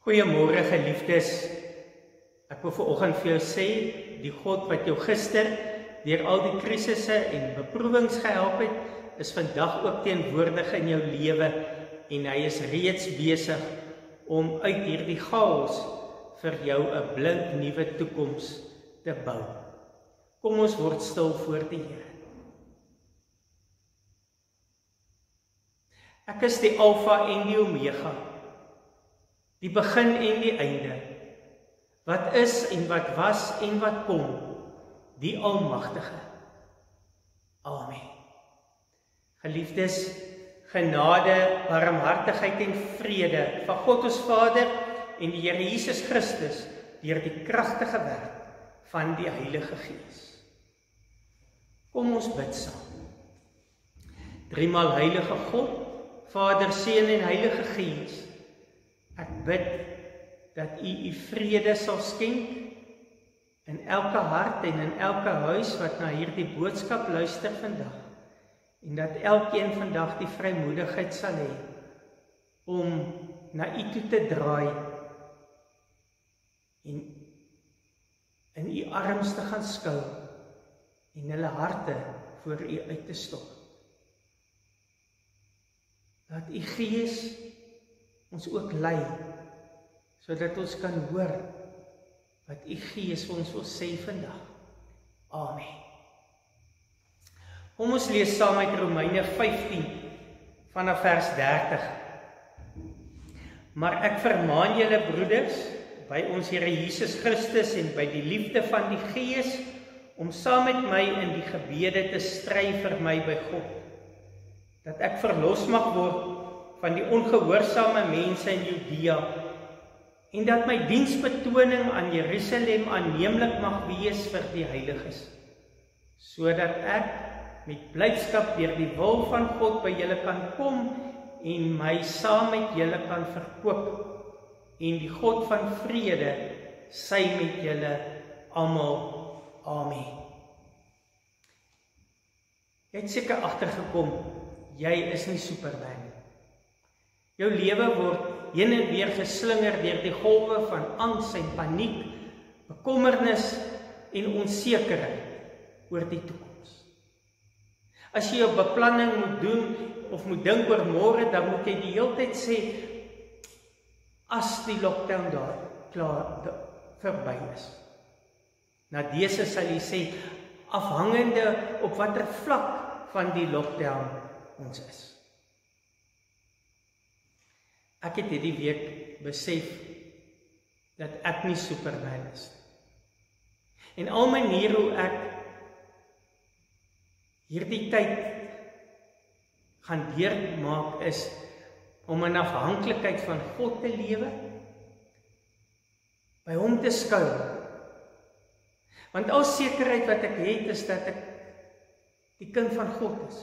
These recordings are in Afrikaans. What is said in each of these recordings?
Goeiemôre geliefdes. Ek wil vanoggend vir jou sê, die God wat jou gister deur al die krisisse en beproewings gehelp het, is vandag ook teenwoordig in jou lewe en hy is reeds besig om uit hierdie chaos vir jou 'n blink nuwe toekoms te bou. Kom ons word stil voor die Here. Ek is die Alfa en die Omega, die begin en die einde, wat is en wat was en wat kom, die Almagtige. Amen. Geliefdes, genade, barmhartigheid en vrede van God ons Vader en die Here Jesus Christus deur die kragtige werk van die Heilige Gees. Kom ons bid saam. Driemaal heilige God, Vader, Seun en Heilige Gees, ek bid dat U vrede sal skenk in elke hart en in elke huis wat na hierdie boodskap luister vandag, en dat elkeen vandag die vrymoedigheid sal hê om na U toe te draai en in U arms te gaan skou en hulle harte voor U uit te stort. Dat U Gees ons ook lei, sodat ons kan hoor wat U Gees vir ons wil sê vandag. Amen. Kom ons lees saam uit Romeine 15 vanaf vers 30. Maar ek vermaan julle broeders, by ons Here Jesus Christus en by die liefde van die Gees, om saam met my in die gebede te stry vir my by God, dat ek verlos mag word van die ongehoorsame mense in Judea, en dat my diensbetoning aan Jerusalem aanneemlik mag wees vir die heiliges, sodat ek met blydskap deur die wil van God by julle kan kom en my saam met julle kan verkoop, en die God van vrede sy met julle almal. Amen. Jy het seker agtergekom, jy is nie Superman. Jou lewe word heen en weer geslinger deur die golwe van angs en paniek, bekommernis en onsekerheid oor die toekoms. As jy jou beplanning moet doen of moet dink oor môre, dan moet jy die hele tyd sê, as die lockdown daar klaar verby is. Na dese sal jy sê, afhangende op watter vlak van die lockdown ons is. Ek het hierdie week besef dat ek nie Superman is. En al maniere hoe ek hierdie tyd gaan deurmaak is om in afhanklikheid van God te lewe, by hom te skou. Want al sekerheid wat ek het is dat ek die kind van God is.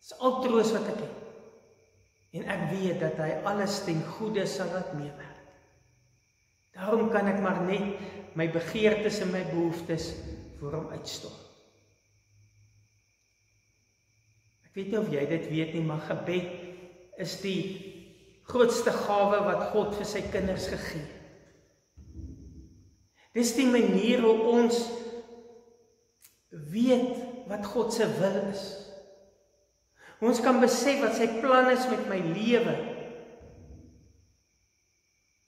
Dis al troos wat ek het. En ek weet dat hy alles ten goeie sal laat meewerk. Daarom kan ek maar net my begeertes en my behoeftes voor hom uitstort. Ek weet nie of jy dit weet nie, maar gebed is die grootste gawe wat God vir sy kinders gegee het. Dis die manier hoe ons weet wat God se wil is. Ons kan besef wat sy plan is met my lewe.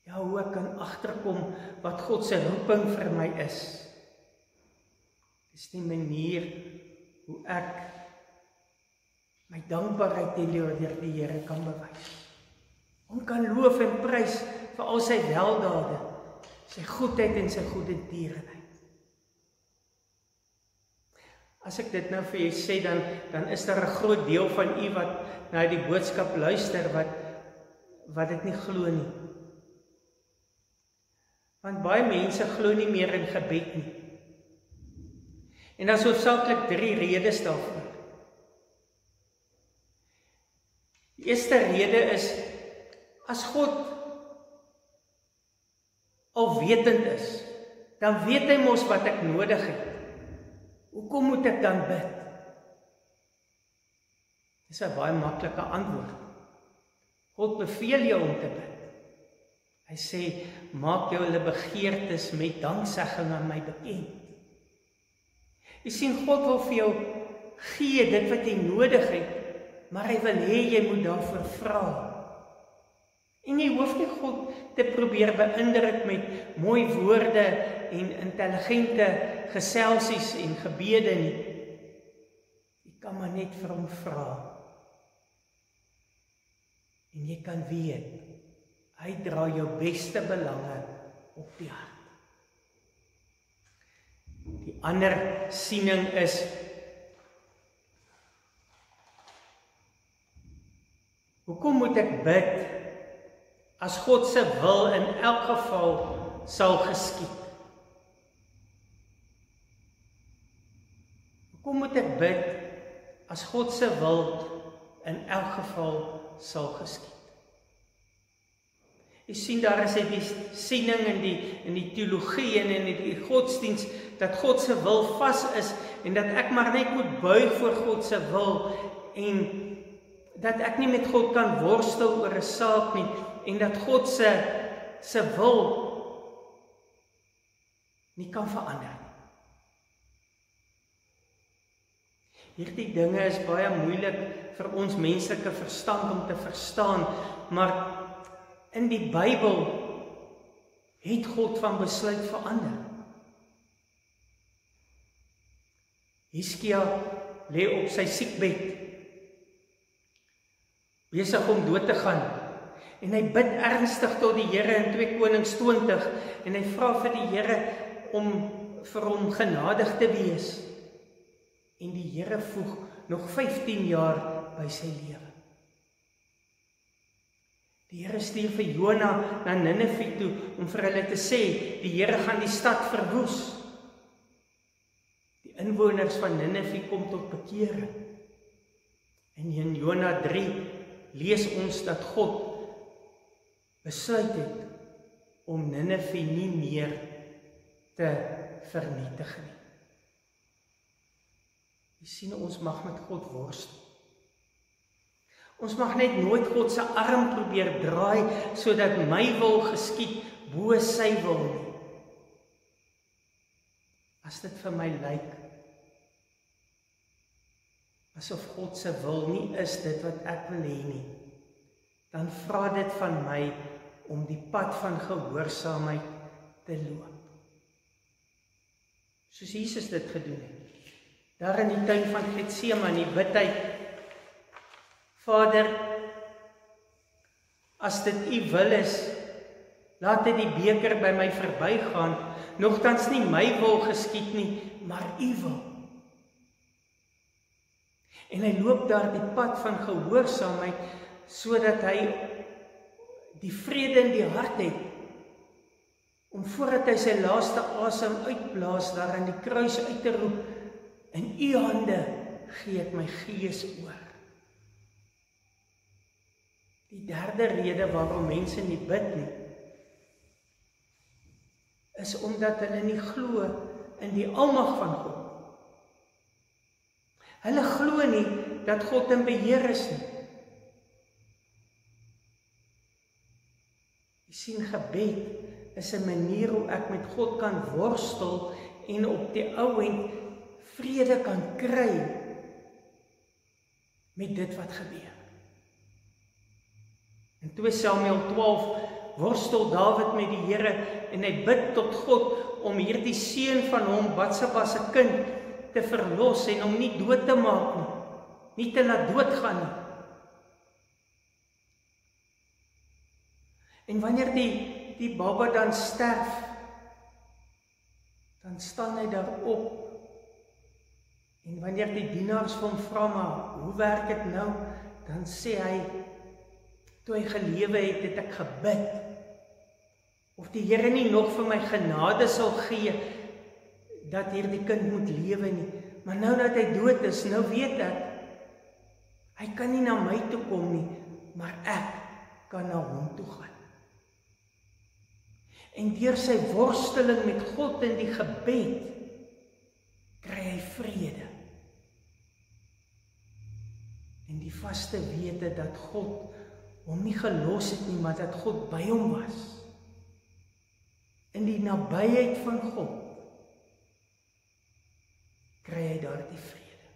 Ja, hoe ek kan agterkom wat God se roeping vir my is. Dis die manier hoe ek my dankbaarheid teenoor die Here kan bewys. Ons kan loof en prys vir al sy weldade, sy goedheid en sy goedertierenheid. As ek dit nou vir jy sê, dan is daar 'n groot deel van u wat na die boodskap luister, wat dit nie glo nie. Want baie mense glo nie meer in gebed nie. En daar is hoofsaaklik 3 redes daarvoor. Die eerste rede is, as God alwetend is, dan weet hy mos wat ek nodig het. Hoekom moet ek dan bid? Dis 'n baie maklike antwoord. God beveel jou om te bid. Hy sê, maak julle begeertes met danksegging aan my bekend. Jy sien, God wil vir jou gee dit wat jy nodig het, maar hy wil hê jy moet daarvoor vra. En jy hoef nie God te probeer beïndruk met mooi woorde en intelligente geselsies en gebede nie. Jy kan maar net vir hom vra. En jy kan weet, hy dra jou beste belange op die hart. Die ander siening is, hoekom moet ek bid, as God se wil in elk geval sal geskied? Hoekom moet ek bid, as God se wil in elk geval sal geskied? Jy sien, daar is die siening in die teologie en in die godsdienst, dat God se wil vas is, en dat ek maar net moet buig voor God se wil, en dat ek nie met God kan worstel oor 'n saak nie, en dat God se wil nie kan verander nie. Hierdie dinge is baie moeilik vir ons menslike verstand om te verstaan, maar in die Bybel het God van besluit verander. Hiskia lê op sy siekbed, besig om dood te gaan, en hy bid ernstig tot die Here in 2 Konings 20, en hy vra vir die Here om vir hom genadig te wees, en die Here voeg nog 15 jaar by sy lewe. Die Here stuur vir Jona na Ninive toe, om vir hulle te sê, die Here gaan die stad verwoes. Die inwoners van Ninive kom tot bekering. En in Jona 3 lees ons dat God besluit het om Ninive nie meer te vernietig nie. Jy sien, ons mag met God worstel. Ons mag net nooit God se arm probeer draai, sodat my wil geskied bo sy wil nie. As dit vir my lyk, asof God se wil nie is dit wat ek wil hê nie, dan vra dit van my om die pad van gehoorsaamheid te loop. Soos Jesus dit gedoen het. Daar in die tuin van Getsemane bid hy, Vader, as dit U wil is, laat dit die beker by my verbygaan, nogtans nie my wil geskied nie, maar U wil. En hy loop daar die pad van gehoorsaamheid, sodat hy die vrede in die hart het, om voordat hy sy laaste asem uitblaas, daar aan die kruis uit te roep, in U hande gee ek my gees oor. Die derde rede waarom mense nie bid nie, is omdat hulle nie glo in die almag van God. Hulle glo nie dat God in beheer is nie. Jy sien, gebed is 'n manier hoe ek met God kan worstel en op die ou end vrede kan kry met dit wat gebeur. In 2 Samuel 12 worstel Dawid met die Here en hy bid tot God om hierdie seun van hom, Batsheba se kind, te verlos en hom nie dood te maak nie, nie te laat doodgaan nie. En wanneer die baba dan sterf, dan staan hy daarop. En wanneer die dienaars van hom vra, maar hoe werk dit nou? Dan sê hy, toe hy gelewe het, het ek gebid, of die Here nie nog vir my genade sal gee, dat hierdie kind moet lewe nie. Maar nou dat hy dood is, nou weet ek, hy kan nie na my toe kom nie, maar ek kan na hom toe gaan. En deur sy worsteling met God in die gebed, kry hy vrede. En die vaste wete dat God hom nie gelos het nie, maar dat God by hom was. in die nabyheid van God, kry hy daardie vrede.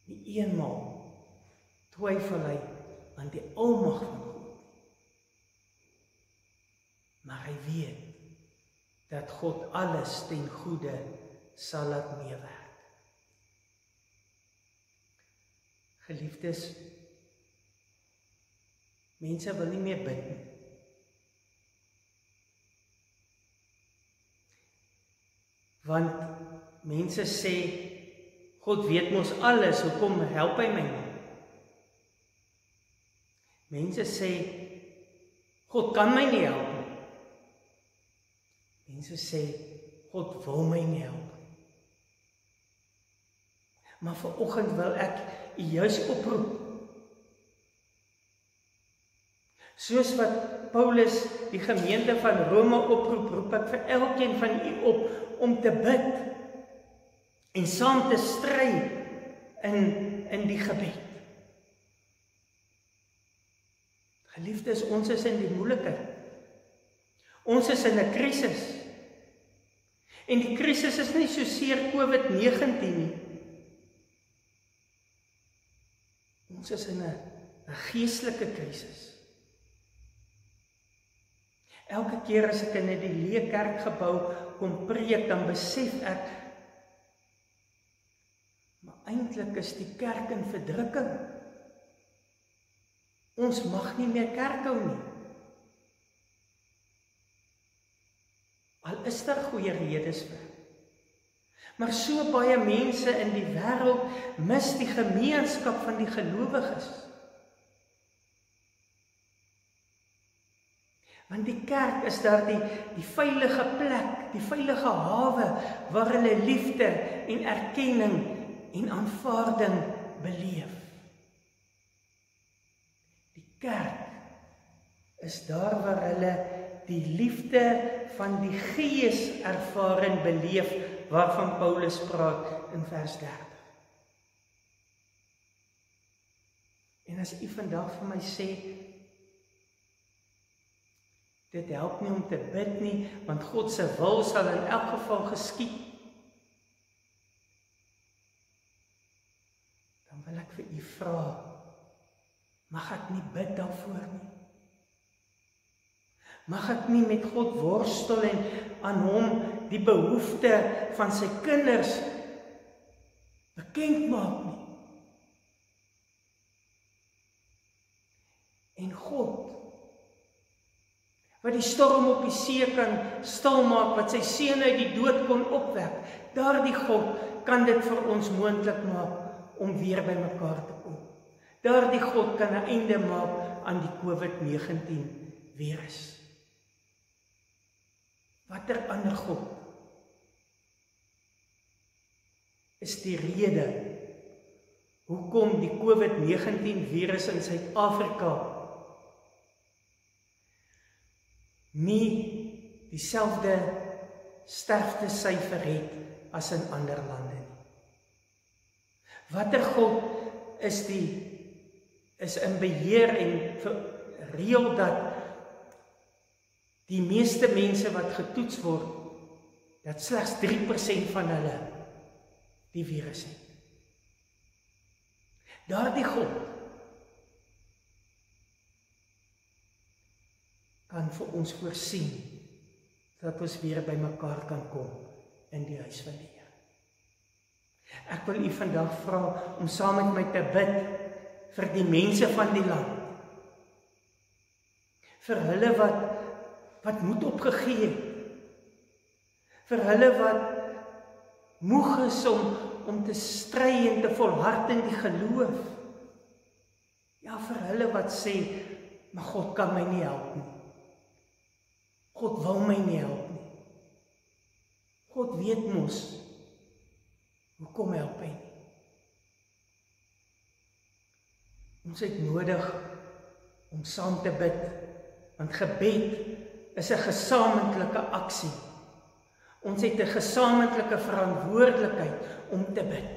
Nie eenmaal twyfel hy aan die almag van God, maar hy weet dat God alles ten goeie sal laat meewerk. Geliefdes, mense wil nie meer bid nie. Want mense sê, God weet mos alles, hoekom help hy my nie? Mense sê, God kan my nie help nie. Mense sê, God wil my nie help nie. Maar vanoggend wil ek u juis oproep. Soos wat Paulus die gemeente van Rome oproep, roep ek vir elkeen van u op om te bid en saam te stry in die gebed. Geliefdes, ons is in die moeilikheid. Ons is in 'n krisis. En die krisis is nie so seer COVID-19 nie. Ons is in 'n geestelike krisis. Elke keer as ek in die leë kerkgebou kom preek, dan besef ek, maar eintlik is die kerk in verdrukking. Ons mag nie meer kerk hou nie. Al is daar goeie redes vir. Maar so baie mense in die wêreld mis die gemeenskap van die gelowiges. Want die kerk is daar die veilige plek, die veilige hawe waar hulle liefde en erkenning en aanvaarding beleef. Die kerk is daar waar hulle die liefde van die Gees ervaar en beleef, waarvan Paulus praat in vers 30. En as u vandag vir my sê, dit help nie om te bid nie, want God se wil sal in elk geval geskied, dan wil ek vir u vra, mag ek nie bid daarvoor nie? Mag ek nie met God worstel en aan hom die behoefte van sy kinders bekend maak nie? En God, wat die storm op die see kan stilmaak, wat sy seun uit die dood kon opwek, daardie God kan dit vir ons moontlik maak om weer by mekaar te kom. Daardie God kan 'n einde maak aan die COVID-19 virus. Watter ander God is die rede hoekom die COVID-19 virus in Suid-Afrika nie dieselfde sterftesyfer het as in ander lande nie? Watter God is in beheer en reël dat die meeste mense wat getoets word, dat slegs 3% van hulle die virus het? Daardie God kan vir ons voorsien dat ons weer by mekaar kan kom in die huis van die Here. Ek wil u vandag vra om saam met my te bid vir die mense van die land. Vir hulle wat moed opgegee het. Vir hulle wat moeg is om te stry en te volhard in die geloof. Ja, vir hulle wat sê, maar God kan my nie help nie. God wil my nie help nie. God weet mos, hoekom help hy nie? Ons het nodig om saam te bid, want gebed is 'n gesamentlike aksie. Ons het 'n gesamentlike verantwoordelikheid om te bid.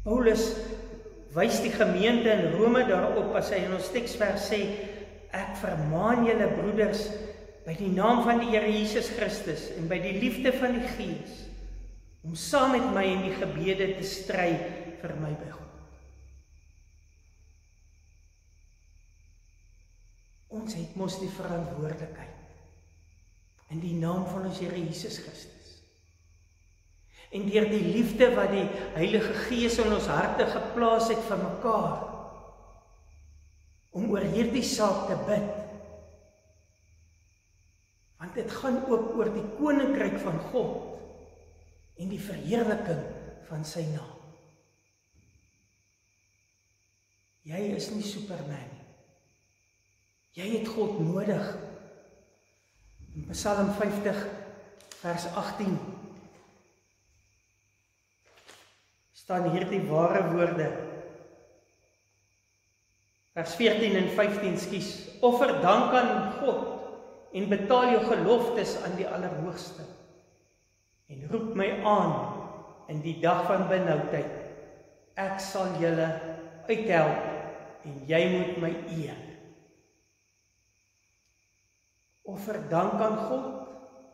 Paulus wys die gemeente in Rome daarop as hy in ons teksvers sê, Ek vermaan julle broeders by die naam van die Here Jesus Christus en by die liefde van die Gees om saam met my in die gebede te stry vir my by God. Ons het mos die verantwoordelikheid in die naam van ons Here Jesus Christus. En deur die liefde wat die Heilige Gees in ons harte geplaas het vir mekaar, om oor hierdie saak te bid. Want dit gaan ook oor die koninkryk van God en die verheerliking van sy naam. Jy is nie Superman nie. Jy het God nodig. In Psalm 50 vers 18 staan hierdie ware woorde. Vers 14 en 15 skies. Offer dank aan God en betaal jou geloftes aan die Allerhoogste. En roep my aan in die dag van benoudheid. Ek sal julle uithelp en jy moet my eer. Offer dank aan God,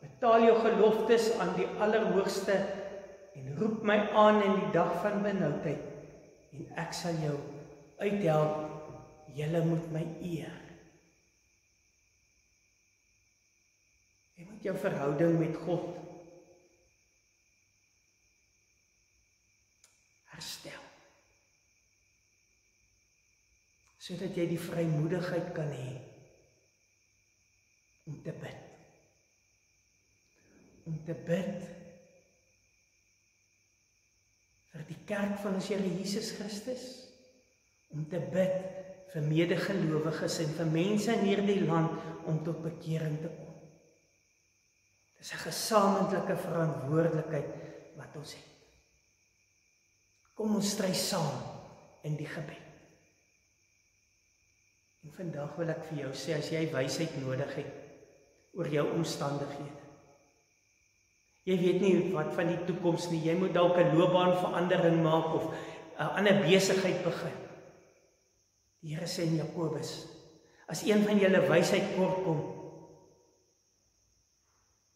betaal jou geloftes aan die Allerhoogste en roep my aan in die dag van benoudheid en ek sal jou uithelp, julle moet my eer. Jy moet jou verhouding met God herstel, sodat jy die vrymoedigheid kan hê om te bid. Om te bid vir die kerk van ons Here Jesus Christus, om te bid vir medegelowiges en vir mense in hierdie land om tot bekering te kom. Dit is 'n gesamentlike verantwoordelikheid wat ons het. Kom ons stry saam in die gebed. En vandag wil ek vir jou sê, as jy wysheid nodig het oor jou omstandighede. Jy weet nie wat van die toekoms nie, jy moet dalk 'n loopbaanverandering maak of 'n ander besigheid begin. Die Here sê in Jakobus, as een van julle wysheid kort kom,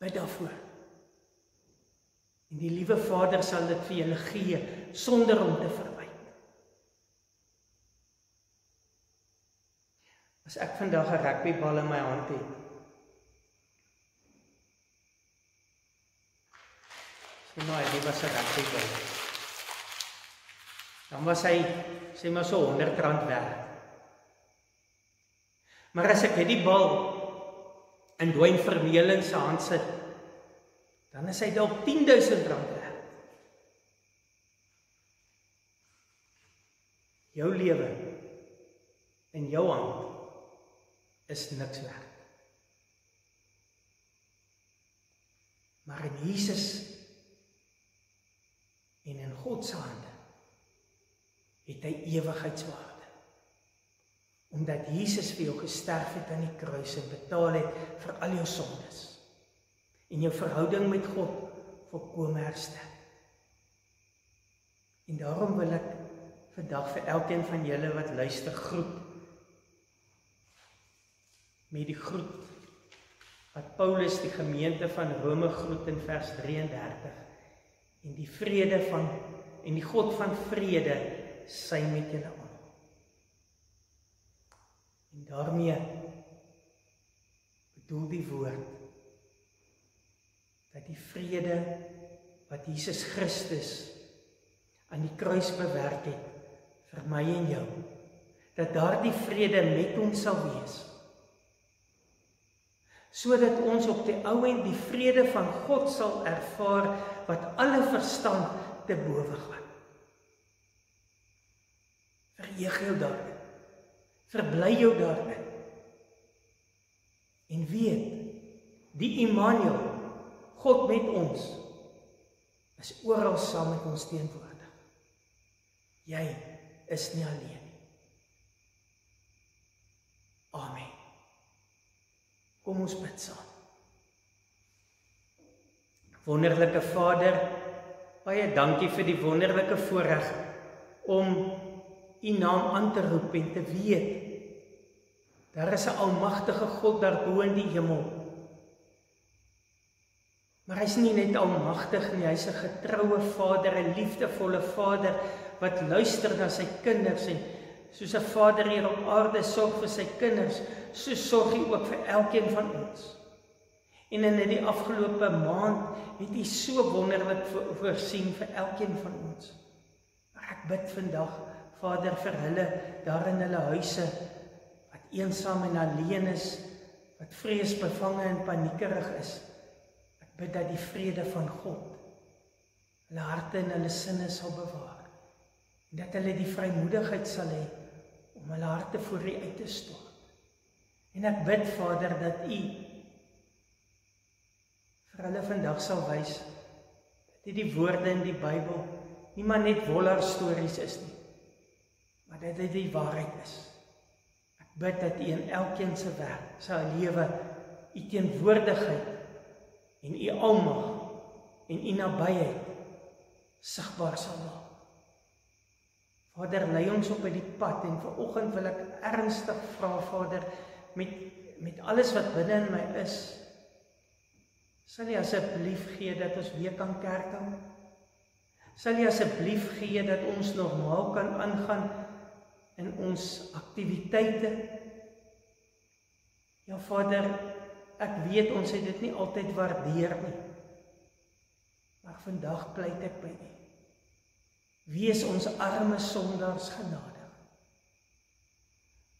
bid daarvoor. En die liewe Vader sal dit vir julle gee, sonder om te verwyd. As ek vandag 'n rugbybal in my hand het, sê maar, dit was 'n rugbybal. Dan was hy, sê maar so R100 werd. Maar as ek die bal in Dwayne Vermeulen se hand sit, dan is hy dalk R10.000 werd. Jou lewe in jou hand is niks werd. Maar in Jesus en in God se hande het hy ewigheidswaarde. Omdat Jesus vir jou gesterf het aan die kruis en betaal het vir al jou sondes. En jou verhouding met God volkome herstel. En daarom wil ek vandag vir elkeen van julle wat luister groet. Met die groet wat Paulus die gemeente van Rome groet in vers 33. En die vrede van, en die God van vrede sy met julle aan. En daarmee bedoel die woord dat die vrede wat Jesus Christus aan die kruis bewerk het vir my en jou, dat daardie vrede met ons sal wees, sodat ons op die ou end die vrede van God sal ervaar wat alle verstand te bowe gaan. Verheug jou daarin. Verbly jou daarin. En weet, die Immanuel, God met ons, is oral saam met ons teenwoordig. Jy is nie alleen nie. Amen. Kom ons bid saam. Wonderlike Vader, baie dankie vir die wonderlike voorreg om U naam aan te roep en te weet Daar is 'n almagtige God daarbo in die hemel. Maar hy's nie net almagtig nie, hy's 'n getroue Vader, 'n liefdevolle Vader, wat luister na sy kinders, en soos 'n Vader hier op aarde sorg vir sy kinders, so sorg hy ook vir elkeen van ons. En in die afgelope maand het hy so wonderlik voorsien vir elkeen van ons. Maar ek bid vandag, Vader, vir hulle daar in hulle huise, wat eensaam en alleen is, wat vreesbevange en paniekerig is. Ek bid dat die vrede van God hulle harte en hulle sinne sal bewaar, en dat hulle die vrymoedigheid sal hê om hulle harte voor U uit te stort. En ek bid, Vader, dat U vir hulle vandag sal wys dat die woorde in die Bybel nie maar net wollerstories is nie, maar dat dit die waarheid is. Ek bid dat U in elkeen se werk, sy lewe, U teenwoordigheid en U almag en U nabyheid sigbaar sal maak. Vader, lei ons op by die pad, en vanoggend wil ek ernstig vra, Vader, met alles wat binne in my is, sal U asseblief gee dat ons weer kan kerk hou? Sal U asseblief gee dat ons normaal kan aangaan in ons aktiwiteite? Ja, Vader, ek weet ons het dit nie altyd waardeer nie, maar vandag pleit ek by U. Wees ons arme sondaars genadig.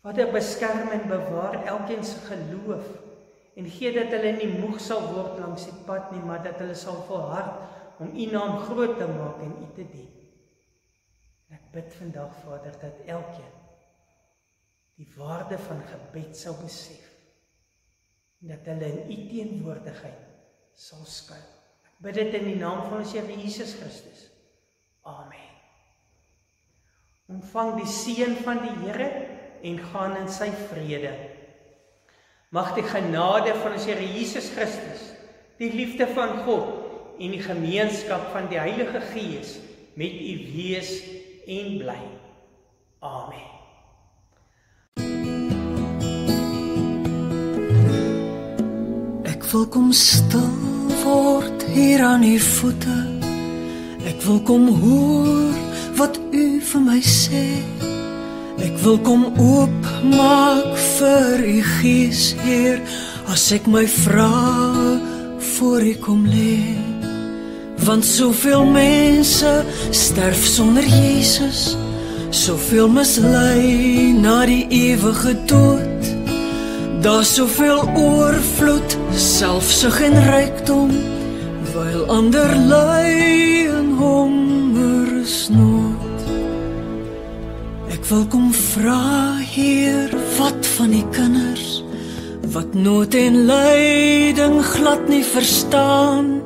Vader, beskerm en bewaar elkeen se geloof, en gee dat hulle nie moeg sal word langs die pad nie, maar dat hulle sal volhard om U naam groot te maak en U te dien. En ek bid vandag, Vader, dat elkeen die waarde van gebed sal besef, en dat hulle in U teenwoordigheid sal skuil. Ek bid dit in die naam van ons Here Jesus Christus. Amen. Ontvang die seën van die Here en gaan in sy vrede. Mag die genade van ons Here Jesus Christus, die liefde van God en die gemeenskap van die Heilige Gees met U wees en bly. Amen. Ek wil kom stil word hier aan U voete. Ek wil kom hoor wat U vir my sê. Ek wil kom oopmaak vir U Gees, Heer, as ek my vrae voor U kom lê. Want soveel mense sterf sonder Jesus, soveel mislei na die ewige dood. Daar's soveel oorvloed, selfsug en rykdom, wyl ander ly in hongersnood. Ek wil kom vra, Heer, wat van die kinders, wat nood en lyding glad nie verstaan,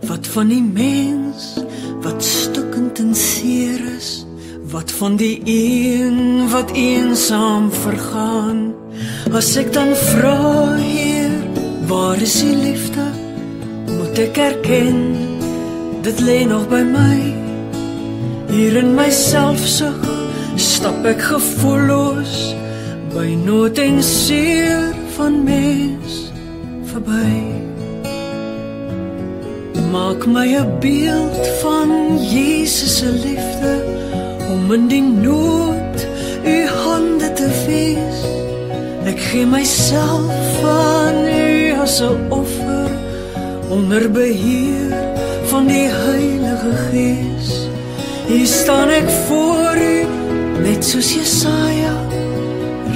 wat van die mens, wat stukkend en seer is, wat van die een, wat eensaam vergaan. As ek dan vra, Heer, waar is die liefde, moet ek erken, dit lê nog by my. Hier in my selfsug stap ek gevoelloos by nood en seer van mens verby. Maak my 'n beeld van Jesus se liefde, om in die nood U hande te wees. Ek gee myself aan U as 'n offer, onder beheer van die Heilige Gees. Hier staan ek voor U, net soos Jesaja.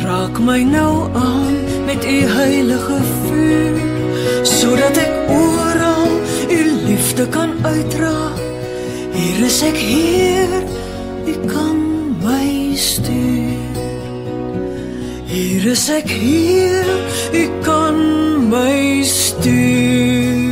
Raak my nou aan met U heilige vuur, sodat ek oral U liefde kan uitdra. Hier is ek, Heer, U kan my stuur. Hier is ek, Heer, U kan my stuur.